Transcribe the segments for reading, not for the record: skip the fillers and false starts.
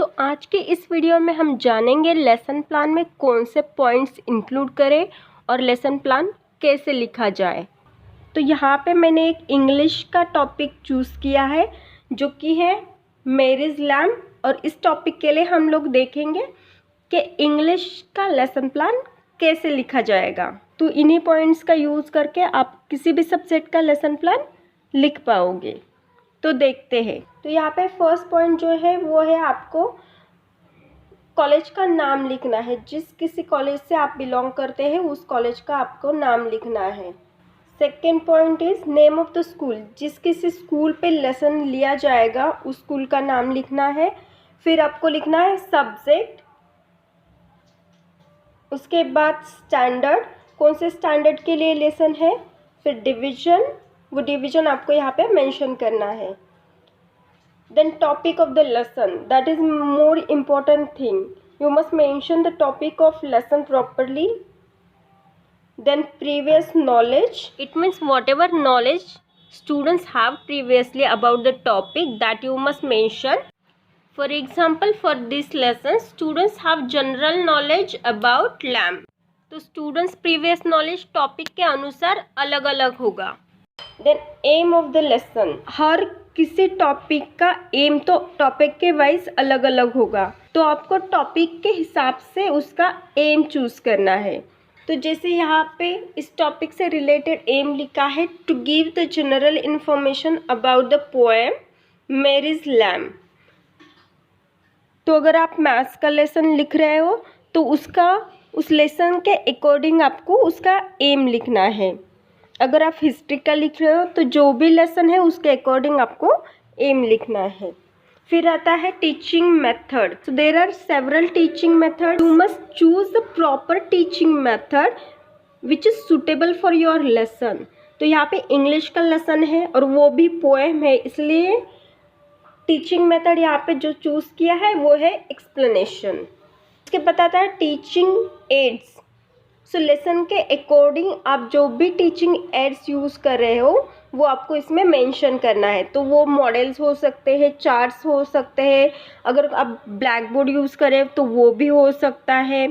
तो आज के इस वीडियो में हम जानेंगे लेसन प्लान में कौन से पॉइंट्स इंक्लूड करें और लेसन प्लान कैसे लिखा जाए। तो यहाँ पे मैंने एक इंग्लिश का टॉपिक चूज़ किया है जो कि है मैरिज लैम्प, और इस टॉपिक के लिए हम लोग देखेंगे कि इंग्लिश का लेसन प्लान कैसे लिखा जाएगा। तो इन्हीं पॉइंट्स का यूज़ करके आप किसी भी सब्जेक्ट का लेसन प्लान लिख पाओगे। तो देखते हैं। तो यहाँ पे फर्स्ट पॉइंट जो है वो है आपको कॉलेज का नाम लिखना है। जिस किसी कॉलेज से आप बिलोंग करते हैं उस कॉलेज का आपको नाम लिखना है। Second point is name of the school. जिस किसी स्कूल पे लेसन लिया जाएगा उस स्कूल का नाम लिखना है। फिर आपको लिखना है सब्जेक्ट, उसके बाद स्टैंडर्ड, कौन से स्टैंडर्ड के लिए लेसन है। फिर डिवीजन, वो डिवीजन आपको यहाँ पे मेंशन करना है। Then topic of the lesson, that is more important thing, you must mention the topic of lesson properly. Then previous knowledge, it means whatever knowledge students have previously about the topic that you must mention. For example, for this lesson students have general knowledge about lamp, तो students previous knowledge topic के अनुसार अलग अलग होगा। Then aim of the lesson, हर किसी topic का M तो topic के वाइज अलग अलग होगा, तो आपको टॉपिक के हिसाब से उसका एम चूज करना है। तो जैसे यहाँ पे इस टॉपिक से रिलेटेड एम लिखा है to give the general information about the poem Mary's lamp. तो अगर आप मैथ्स का लेसन लिख रहे हो तो उसका उस लेसन के अकॉर्डिंग आपको उसका एम लिखना है। अगर आप हिस्ट्री का लिख रहे हो तो जो भी लेसन है उसके अकॉर्डिंग आपको एम लिखना है। फिर आता है teaching method. So there are several teaching method, you must choose the proper teaching method which is suitable for your lesson. तो यहाँ पे इंग्लिश का लेसन है और वो भी पोएम है, इसलिए टीचिंग मेथड यहाँ पे जो चूज किया है वो है एक्सप्लेनेशन। इसके बताता है टीचिंग एड्स। सो लेसन के अकॉर्डिंग आप जो भी टीचिंग एड्स यूज़ कर रहे हो वो आपको इसमें मेंशन करना है। तो वो मॉडल्स हो सकते हैं, चार्ट्स हो सकते हैं, अगर आप ब्लैक बोर्ड यूज़ करें तो वो भी हो सकता है,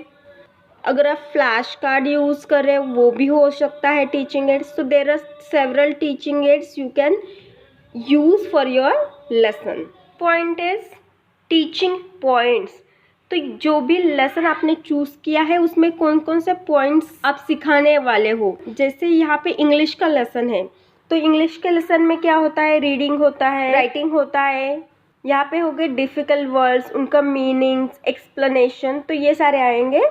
अगर आप फ्लैश कार्ड यूज़ कर रहे हो वो भी हो सकता है टीचिंग एड्स। तो there are several teaching aids you can use for your lesson. Point is teaching points. तो जो भी लेसन आपने चूज़ किया है उसमें कौन कौन से पॉइंट्स आप सिखाने वाले हो। जैसे यहाँ पे इंग्लिश का लेसन है तो इंग्लिश के लेसन में क्या होता है, रीडिंग होता है, राइटिंग होता है। यहाँ पे हो गए डिफ़िकल्ट वर्ड्स, उनका मीनिंग्स, एक्सप्लेनेशन, तो ये सारे आएंगे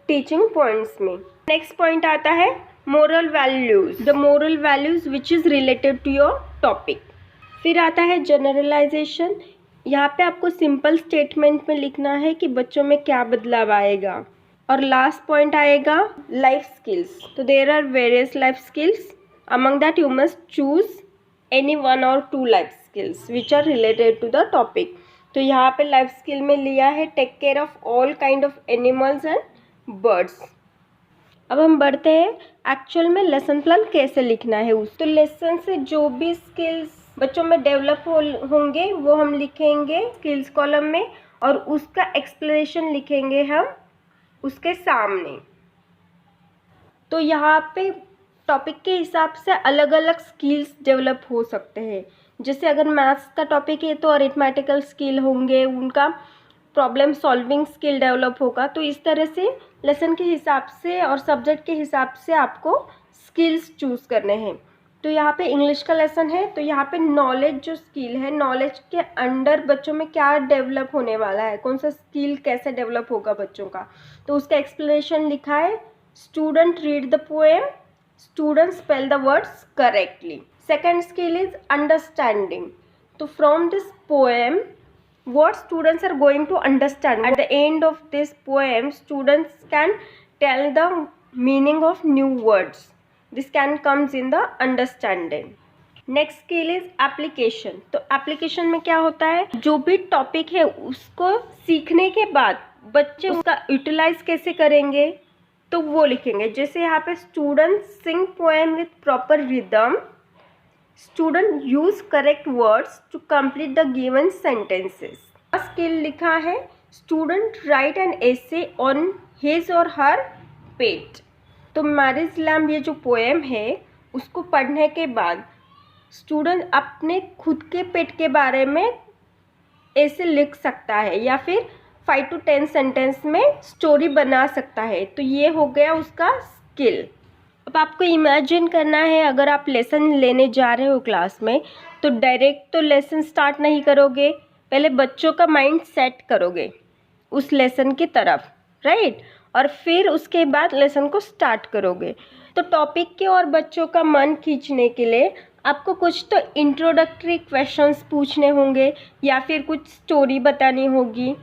टीचिंग पॉइंट्स में। नेक्स्ट पॉइंट आता है moral values, the moral values which is related to your topic. फिर आता है जनरलाइजेशन। यहाँ पे आपको सिंपल स्टेटमेंट में लिखना है कि बच्चों में क्या बदलाव आएगा। और लास्ट पॉइंट आएगा लाइफ स्किल्स। तो there are various life skills, among that you must choose any one or two life skills which are related to the topic। तो यहाँ पे लाइफ स्किल में लिया है take care of all kind of animals and birds. अब हम बढ़ते हैं एक्चुअल में लेसन प्लान कैसे लिखना है उस। तो लेसन से जो भी स्किल्स बच्चों में डेवलप होंगे वो हम लिखेंगे स्किल्स कॉलम में, और उसका एक्सप्लेनेशन लिखेंगे हम उसके सामने। तो यहाँ पे टॉपिक के हिसाब से अलग अलग स्किल्स डेवलप हो सकते हैं। जैसे अगर मैथ्स का टॉपिक है तो अरिथमेटिकल स्किल होंगे, उनका प्रॉब्लम सॉल्विंग स्किल डेवलप होगा। तो इस तरह से लेसन के हिसाब से और सब्जेक्ट के हिसाब से आपको स्किल्स चूज़ करने हैं। तो यहाँ पे इंग्लिश का लेसन है तो यहाँ पे नॉलेज जो स्किल है, नॉलेज के अंडर बच्चों में क्या डेवलप होने वाला है, कौन सा स्किल कैसे डेवलप होगा बच्चों का, तो उसका एक्सप्लेनेशन लिखा है। Student read the poem, students spell the words correctly. Second skill is understanding. So from this poem what students are going to understand, at the end of this poem students can tell the meaning of new words. This can comes in the understanding. Next skill is application. तो application में क्या होता है, जो भी topic है उसको सीखने के बाद बच्चे उसका यूटिलाइज कैसे करेंगे तो वो लिखेंगे। जैसे यहाँ पे student sing poem with proper rhythm, student use correct words to complete the given sentences. Skill लिखा है student write an essay on his or her पेट। तो मैरिज लैम्प ये जो पोएम है उसको पढ़ने के बाद स्टूडेंट अपने खुद के पेट के बारे में ऐसे लिख सकता है या फिर 5 to 10 सेंटेंस में स्टोरी बना सकता है। तो ये हो गया उसका स्किल। अब आपको इमेजिन करना है अगर आप लेसन लेने जा रहे हो क्लास में तो डायरेक्ट तो लेसन स्टार्ट नहीं करोगे, पहले बच्चों का माइंड सेट करोगे उस लेसन की तरफ, राइट, और फिर उसके बाद लेसन को स्टार्ट करोगे। तो टॉपिक के और बच्चों का मन खींचने के लिए आपको कुछ तो इंट्रोडक्टरी क्वेश्चंस पूछने होंगे या फिर कुछ स्टोरी बतानी होगी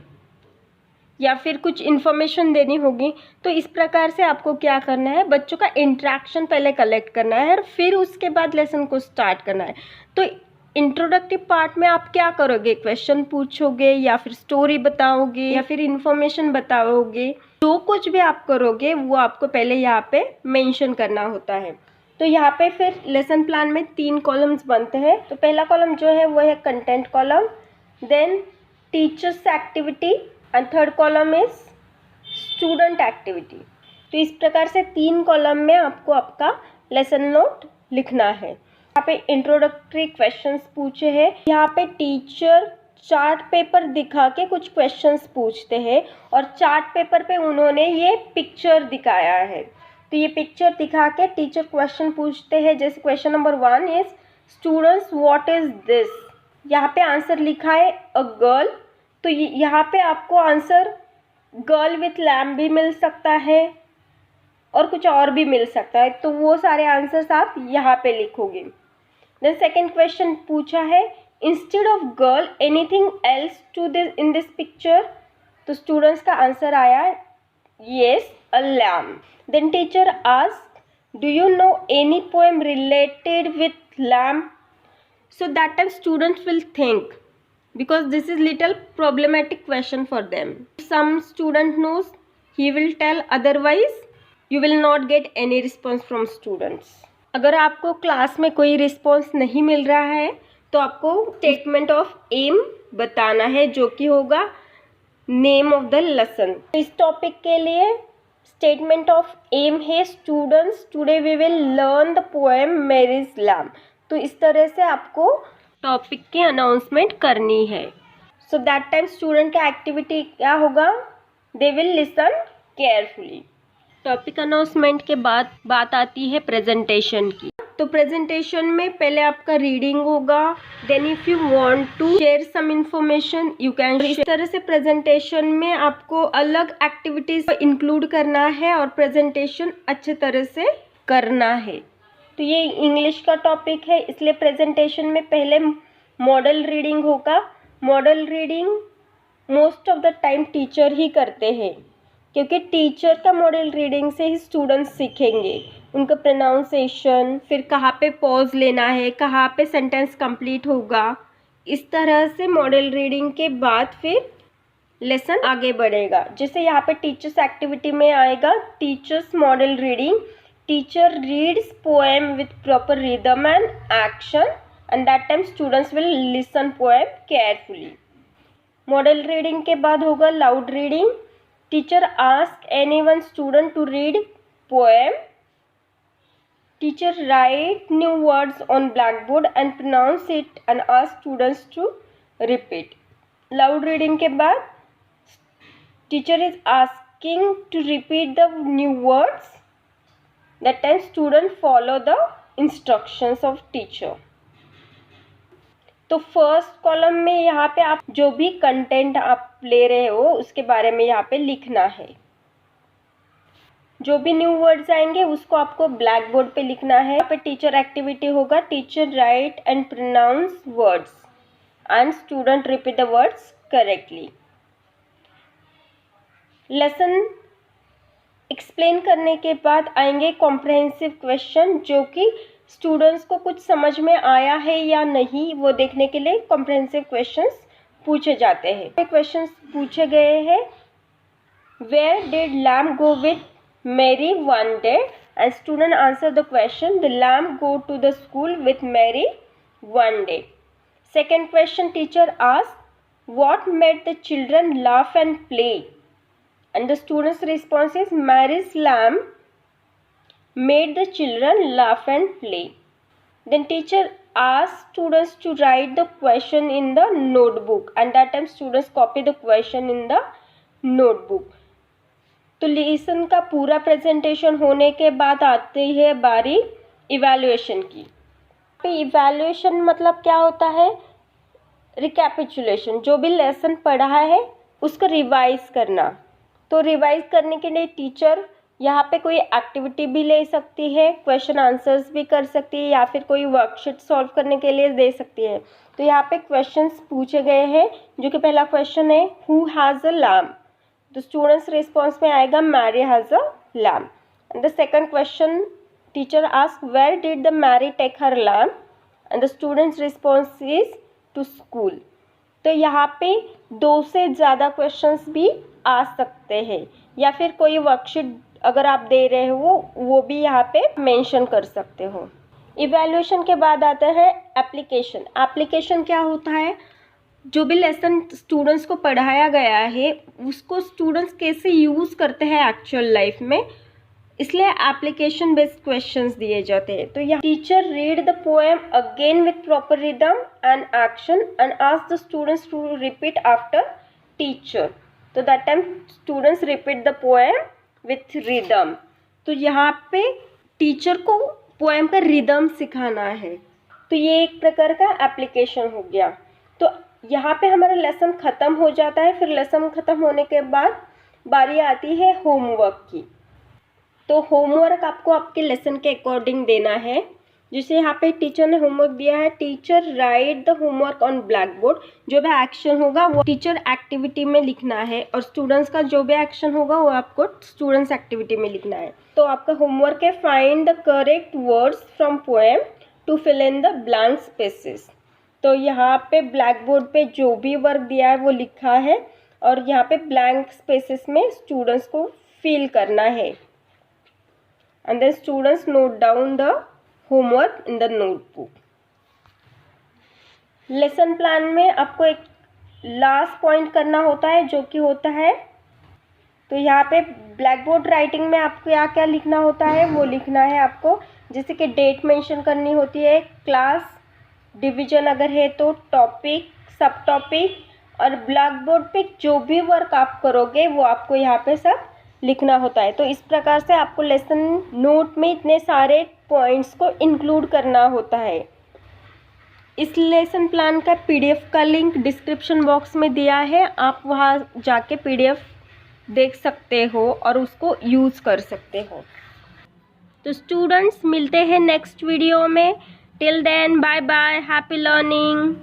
या फिर कुछ इन्फॉर्मेशन देनी होगी। तो इस प्रकार से आपको क्या करना है, बच्चों का इंट्रैक्शन पहले कलेक्ट करना है और फिर उसके बाद लेसन को स्टार्ट करना है। तो इंट्रोडक्टिव पार्ट में आप क्या करोगे, क्वेश्चन पूछोगे या फिर स्टोरी बताओगे या फिर इन्फॉर्मेशन बताओगे। जो कुछ भी आप करोगे वो आपको पहले यहाँ पे मेंशन करना होता है। तो यहाँ पे फिर लेसन प्लान में 3 कॉलम्स बनते हैं। तो पहला कॉलम जो है वो है content column, then teachers activity and third column is student activity. तो इस प्रकार से 3 कॉलम में आपको आपका लेसन नोट लिखना है। यहाँ पे इंट्रोडक्टरी क्वेश्चंस पूछे हैं, यहाँ पे टीचर चार्ट पेपर दिखा के कुछ क्वेश्चंस पूछते हैं और चार्ट पेपर पे उन्होंने ये पिक्चर दिखाया है। तो ये पिक्चर दिखा के टीचर क्वेश्चन पूछते हैं, जैसे question number 1 is students what is this. यहाँ पे आंसर लिखा है अ गर्ल। तो यहाँ पे आपको आंसर गर्ल विथ लैम्प भी मिल सकता है और कुछ और भी मिल सकता है। तो वो सारे आंसर्स आप यहाँ पे लिखोगे। देन सेकेंड क्वेश्चन पूछा है instead of girl anything else to this in this picture. तो स्टूडेंट्स का आंसर आया yes a lamp. Then teacher asked do you know any poem related with lamp. So that time students will think because this is little problematic question for them. Some student knows, he will tell, otherwise you will not get any response from students. अगर आपको class में कोई response नहीं मिल रहा है तो आपको statement of M बताना है जो कि होगा नेम ऑफ द लेसन। इस टॉपिक के लिए स्टेटमेंट ऑफ एम है students today we will learn the poem Mary's lamp. तो इस तरह से आपको टॉपिक की अनाउंसमेंट करनी है। सो दैट टाइम स्टूडेंट का एक्टिविटी क्या होगा, they will listen carefully. Topic announcement के बाद बात आती है प्रेजेंटेशन की। तो प्रेजेंटेशन में पहले आपका रीडिंग होगा, then if you want to share some information you can. इस तरह से प्रेजेंटेशन में आपको अलग एक्टिविटीज इंक्लूड करना है और प्रेजेंटेशन अच्छे तरह से करना है। तो ये इंग्लिश का टॉपिक है, इसलिए प्रेजेंटेशन में पहले मॉडल रीडिंग होगा। Model reading most of the time teacher ही करते हैं क्योंकि टीचर का मॉडल रीडिंग से ही स्टूडेंट्स सीखेंगे उनका प्रोनाउंसिएशन, फिर कहाँ पे पॉज लेना है, कहाँ पे सेंटेंस कंप्लीट होगा। इस तरह से मॉडल रीडिंग के बाद फिर लेसन आगे बढ़ेगा। जैसे यहाँ पे टीचर्स एक्टिविटी में आएगा teachers model reading. Teacher reads poem with proper rhythm and action and that time students will listen poem carefully. Model reading के बाद होगा loud reading. Teacher ask any one student to read poem. Teacher write new words on blackboard and pronounce it and ask students to repeat. Loud reading के बाद teacher is asking to repeat the new words. That time student follow the instructions of teacher. तो first column में यहाँ पे आप जो भी content आप ले रहे हो उसके बारे में यहाँ पे लिखना है। जो भी न्यू वर्ड्स आएंगे उसको आपको ब्लैक बोर्ड पे लिखना है। यहाँ पे टीचर एक्टिविटी होगा, teacher write and pronounce words and student repeat the words correctly. Lesson explain करने के बाद आएंगे कॉम्प्रहेंसिव क्वेश्चन जो कि स्टूडेंट्स को कुछ समझ में आया है या नहीं वो देखने के लिए कॉम्प्रहेंसिव क्वेश्चंस पूछे जाते हैं। क्वेश्चंस पूछे गए हैं, where did lamp go with Mary one day and student answer the question the lamp go to the school with Mary one day. Second question teacher ask What made the children laugh and play? And the student's response is Mary's lamb made the children laugh and play. Then teacher asked students to write the question in the notebook, and that time students copy the question in the notebook. तो lesson का पूरा presentation होने के बाद आती है बारी evaluation की। इवैल्यूएशन मतलब क्या होता है? रिकैपिचुलेशन, जो भी लेसन पढ़ा है उसको रिवाइज करना। तो रिवाइज करने के लिए टीचर यहाँ पे कोई एक्टिविटी भी ले सकती है, क्वेश्चन आंसर्स भी कर सकती है, या फिर कोई वर्कशीट सॉल्व करने के लिए दे सकती है। तो यहाँ पे क्वेश्चंस पूछे गए हैं, जो कि पहला क्वेश्चन है हु हैज़ अ लैम्प। तो स्टूडेंट्स रिस्पॉन्स में आएगा Mary has a lamp. And the second question teacher ask where did the Mary take her lamp, and the students response is to school. तो यहाँ पे 2 से ज़्यादा questions भी आ सकते हैं, या फिर कोई वर्कशीट अगर आप दे रहे हो वो भी यहाँ पे मेंशन कर सकते हो। इवैल्यूएशन के बाद आता है एप्लीकेशन। एप्लीकेशन क्या होता है? जो भी लेसन स्टूडेंट्स को पढ़ाया गया है उसको स्टूडेंट्स कैसे यूज़ करते हैं एक्चुअल लाइफ में, इसलिए एप्लीकेशन बेस्ड क्वेश्चंस दिए जाते हैं। तो यहाँ teacher read the poem again with proper rhythm and action and ask the students to repeat after teacher. तो that time students repeat the poem with rhythm. तो यहाँ पे टीचर को पोएम का रिदम सिखाना है। तो ये एक प्रकार का एप्लीकेशन हो गया। तो यहाँ पे हमारा लेसन ख़त्म हो जाता है। फिर लेसन ख़त्म होने के बाद बारी आती है होमवर्क की। तो होमवर्क आपको आपके लेसन के अकॉर्डिंग देना है। जैसे यहाँ पे टीचर ने होमवर्क दिया है, teacher right the homework on black board. जो भी एक्शन होगा वो टीचर एक्टिविटी में लिखना है, और स्टूडेंट्स का जो भी एक्शन होगा वो आपको स्टूडेंट्स एक्टिविटी में लिखना है। तो आपका होमवर्क है find the correct words from poem to fill in the blank spaces. तो यहाँ पे ब्लैक बोर्ड पे जो भी वर्क दिया है वो लिखा है, और यहाँ पे ब्लैंक स्पेसेस में स्टूडेंट्स को फिल करना है। And then students note down the homework in the notebook. Lesson plan में आपको एक लास्ट पॉइंट करना होता है, जो कि होता है, तो यहाँ पे ब्लैक बोर्ड राइटिंग में आपको क्या क्या लिखना होता है वो लिखना है आपको। जैसे कि डेट मेंशन करनी होती है, क्लास, डिवीजन अगर है तो, टॉपिक, सब टॉपिक, और ब्लैक बोर्ड पे जो भी वर्क आप करोगे वो आपको यहाँ पे सब लिखना होता है। तो इस प्रकार से आपको लेसन नोट में इतने सारे पॉइंट्स को इंक्लूड करना होता है। इस लेसन प्लान का पीडीएफ का लिंक डिस्क्रिप्शन बॉक्स में दिया है, आप वहाँ जाके पीडीएफ देख सकते हो और उसको यूज़ कर सकते हो। तो स्टूडेंट्स मिलते हैं नेक्स्ट वीडियो में। Till then bye bye, happy learning.